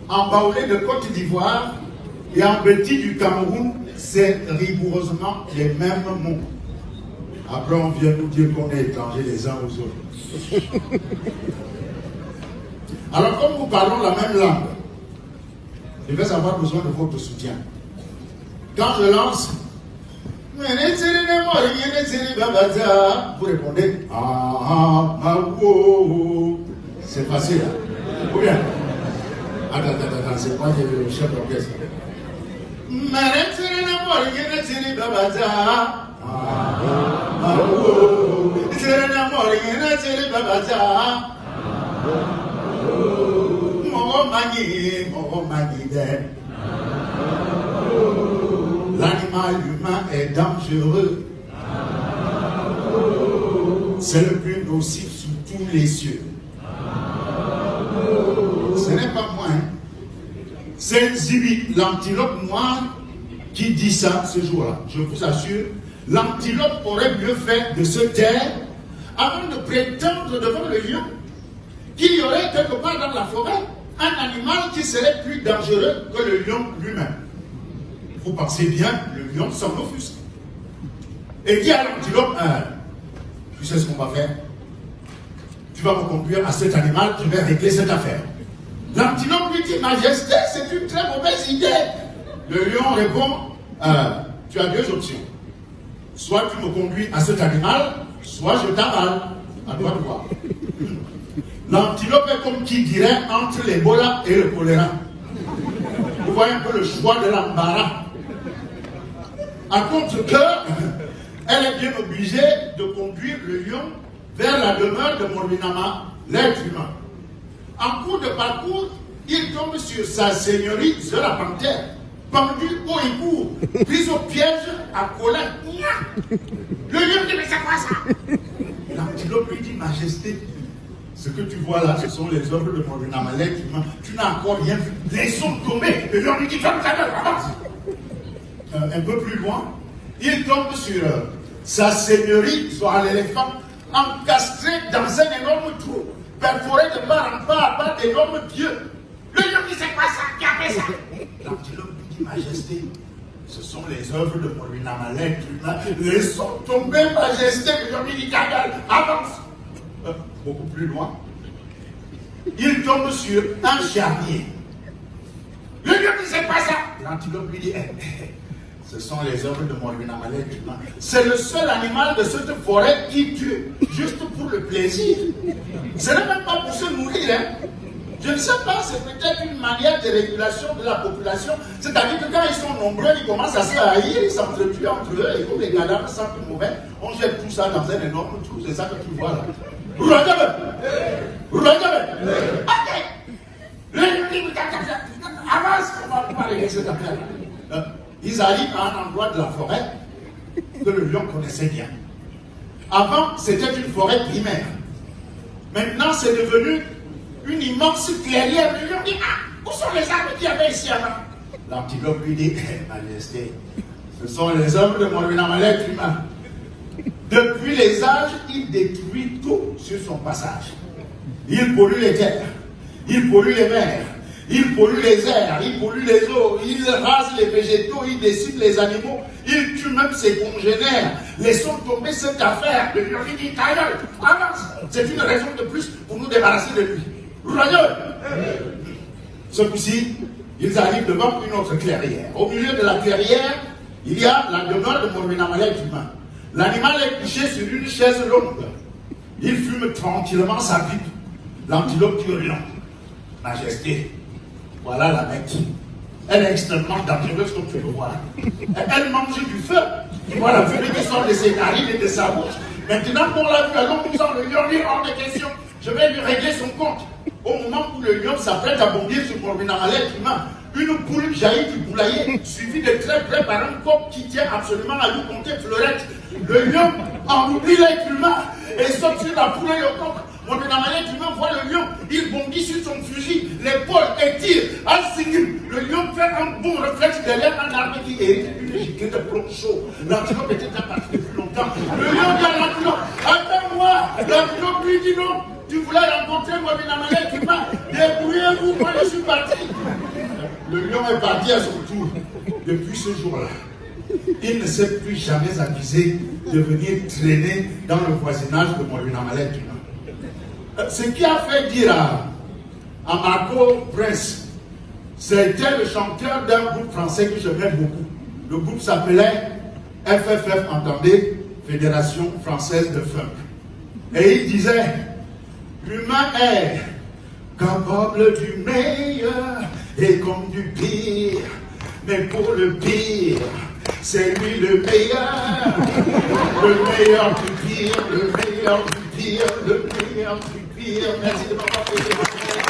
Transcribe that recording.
en baoulé de Côte d'Ivoire et en petit du Cameroun, c'est rigoureusement les mêmes mots. Après, on vient nous dire qu'on est étrangers les uns aux autres. Alors, comme nous parlons la même langue, je vais avoir besoin de votre soutien. Quand je lance, vous répondez, c'est facile. Ou bien, attends, c'est quoi le chef d'orchestre? L'animal humain est dangereux. C'est le plus nocif sous tous les cieux. Ce n'est pas moi. C'est Zibi, l'antilope noire, qui dit ça ce jour-là. Je vous assure, l'antilope aurait mieux fait de se taire avant de prétendre devant le lion qu'il y aurait quelque part dans la forêt un animal qui serait plus dangereux que le lion lui-même. Vous pensez bien, le lion s'en offusque. Et dit à l'antilope, tu sais ce qu'on va faire? Tu vas me conduire à cet animal, je vais régler cette affaire. L'antilope lui dit, Majesté, c'est une très mauvaise idée. Le lion répond, tu as deux options. Soit tu me conduis à cet animal, soit je t'avale. À toi de voir. L'antilope est comme qui dirait entre l'Ebola et le choléra. Vous voyez un peu le choix de l'embarras. À contre que, elle est bien obligée de conduire le lion vers la demeure de Morbinama, l'être humain. En cours de parcours, il tombe sur sa seigneurie de la panthère, pendue haut et court, prise au piège à colère. Le lion dit, mais c'est quoi ça? L'antilope lui dit, Majesté, ce que tu vois là, ce sont les œuvres de Morbinama, l'être humain. Tu n'as encore rien vu. Laissons tomber. Le lion lui dit, ferme ta gueule, avance. Un peu plus loin, il tombe sur sa seigneurie, soit l'éléphant, encastré dans un énorme trou, perforé de part en part par d'énormes pieux. Le lion dit, c'est quoi ça? Qui a fait ça? L'antilope lui dit, Majesté, ce sont les œuvres de Morbinama, l'être humain. Laissons tomber, Majesté. Le lion lui dit, ta gueule, avance. Beaucoup plus loin, il tombe sur un charnier. Le lion dit, c'est pas ça. L'antilope lui dit, ce sont les œuvres de Morbinama, l'être humain. C'est le seul animal de cette forêt qui tue, juste pour le plaisir. Ce n'est même pas pour se nourrir. Hein. Je ne sais pas, c'est peut-être une manière de régulation de la population. C'est-à-dire que quand ils sont nombreux, ils commencent à se haïr, ils s'entretuent entre eux, et comme les cadavres sentent mauvais, on jette tout ça dans un énorme trou. C'est ça que tu vois là. Avance, on va parler de cette affaire. Ils arrivent à un endroit de la forêt que le lion connaissait bien. Avant, c'était une forêt primaire. Maintenant, c'est devenu une immense clairière. Le lion dit, où sont les arbres qu'il y avait ici avant? L'antilope lui dit, Majesté, ce sont les œuvres de Morbinama, l'être humain. Depuis les âges, il détruit tout sur son passage. Il pollue les terres, il pollue les mers, il pollue les airs, il pollue les eaux, il rase les végétaux, il décime les animaux, il tue même ses congénères. Laissons tomber cette affaire. Le lion dit, ta gueule, avance. C'est une raison de plus pour nous débarrasser de lui. Ce coup-ci, ils arrivent devant une autre clairière. Au milieu de la clairière, il y a la demeure de Morbinama, l'être humain. L'animal est couché sur une chaise longue. Il fume tranquillement sa pipe. L'antilope dit au lion, Majesté, voilà la bête. Elle est extrêmement dangereuse comme tu le vois. Elle mange du feu. Tu vois la fumée qui sort de ses narines et de sa bouche. Maintenant qu'on l'a vu à l'horizon, le lion dit hors de question. Je vais lui régler son compte. Au moment où le lion s'apprête à bondir sur Morbinama, l'être humain, une poule jaillit du poulailler, suivie de très près par un coq qui tient absolument à lui compter fleurette. Le lion en oublie l'être humain et saute sur la poule et le coq. Morbinama, l'être humain voit le lion, il bondit sur son fusil, l'épaule étire, le lion fait un bon réflexe derrière un arbre qui hérite une giclée de plomb chaud. L'antilope était déjà parti depuis longtemps. Le lion dit à l'antilope, attends-moi. L'antilope lui dit non. Tu voulais rencontrer Morbinama, l'être humain, débrouillez un coup, moi je suis parti. Le lion est parti à son tour. Depuis ce jour-là, il ne s'est plus jamais avisé de venir traîner dans le voisinage de Moulinamalek. Ce qui a fait dire à Marco Prince, c'était le chanteur d'un groupe français que j'aimais beaucoup. Le groupe s'appelait FFF, entendez, Fédération Française de Funk. Et il disait, l'humain est capable du meilleur et comme du pire. Mais pour le pire, c'est lui le meilleur. Le meilleur du pire, le meilleur du pire, le meilleur du pire. Merci de m'avoir fait.